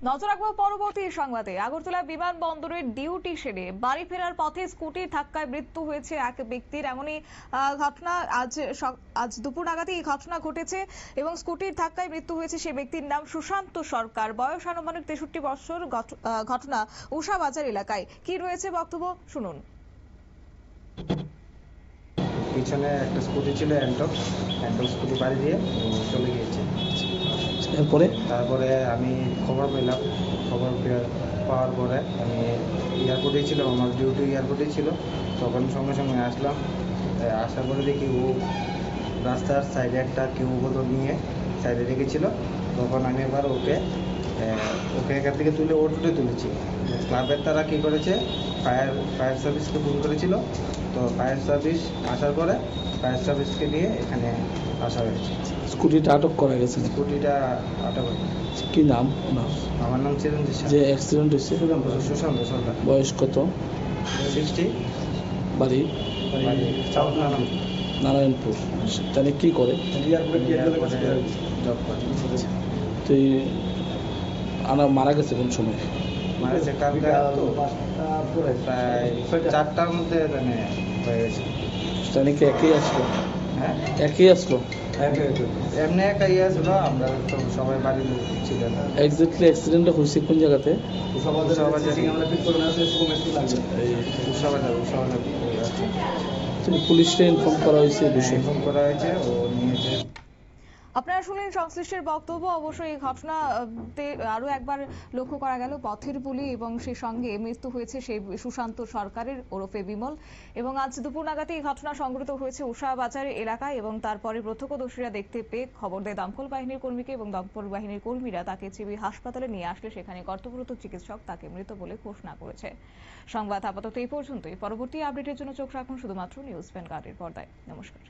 নজর রাখবো পরবর্তী সংবাদে। আগরতলা বিমানবন্দরের ডিউটি সেরে বাড়ি ফেরার পথে স্কুটির ধাক্কায় মৃত্যু হয়েছে এক ব্যক্তির। এমনই ঘটনা আজ দুপুর নাগাদই এই ঘটনা ঘটেছে এবং স্কুটির ধাক্কায় মৃত্যু হয়েছে সেই ব্যক্তির নাম সুশান্ত সরকার, বয়স আনুমানিক 63 বছর। ঘটনা উষা বাজার এলাকায়। কি রয়েছে বক্তব্য শুনুন। পিছনে একটা স্কুটি ছিল, অ্যান্টক স্কুটি বাড়ি দিয়ে চলে গিয়েছে। তারপরে আমি খবর পেলাম। পাওয়ার পরে আমি এয়ারপোর্টেই ছিলাম, আমার ডিউটি এয়ারপোর্টেই ছিল। তখন সঙ্গে সঙ্গে আসলাম। আসার পরে দেখি ও রাস্তার সাইডে একটা কেউ বোতল নিয়ে সাইডে রেখেছিল। তখন আমি এবার ওকে এখান থেকে তুলে অটোতে তুলেছি। ক্লাবের তারা কী করেছে, ফায়ার সার্ভিসকে ফোন করেছিল। তো ফায়ার সার্ভিস আসার পরে ফায়ার সার্ভিসকে নিয়ে এখানে আসা হয়েছে। স্কুটিটা আটক করা গেছে? স্কুটিটা আটক হয়েছে। কি নাম? আমার নাম চিরঞ্জিত। যে অ্যাক্সিডেন্ট হয়েছে সুশান্ত সরকার। বয়স কত? 60। বাড়ি নারায়ণপুর। তাহলে কি করে? জব করে। তুই মারা গেছে কোন সময়? মারা গেছে কালকে প্রায় 4টার মধ্যে হয়ে গেছে। তাহলে কি একই আসলো? হ্যাঁ, একই আসলো। এমনি একাই আসলো, আমরা তো সবাই বাড়ির ছিলেন। এক্স্যাক্টলি অ্যাক্সিডেন্টটা হয়েছে কোন জায়গাতে? পুলিশকে ইনফর্ম করা হয়েছে? ইনফর্ম করা হয়েছে, ও নিয়েছে। আপনারা শুনলেন সংশ্লিষ্টের বক্তব্য। অবশ্যই এই ঘটনাতে আরো একবার লক্ষ্য করা গেল পথের পুলি এবং সেই সঙ্গে মৃত্যু হয়েছে সেই সুশান্ত সরকারের ওরফে বিমল। এবং আজ দুপুর নাগাদে এই ঘটনা সংঘটিত হয়েছে উষা বাজার এলাকায় এবং তারপরে প্রত্যক্ষদর্শীরা দেখতে পেয়ে খবর দেয় দমকল বাহিনীর কর্মীকে এবং দমকল বাহিনীর কর্মীরা তাকে চিবি হাসপাতালে নিয়ে আসলে সেখানে কর্তব্যরত চিকিৎসক তাকে মৃত বলে ঘোষণা করেছে। সংবাদ আপাতত এই পর্যন্তই। পরবর্তী আপডেটের জন্য চোখ রাখুন শুধুমাত্র নিউজ ভ্যানগার্ডের পর্দায়। নমস্কার।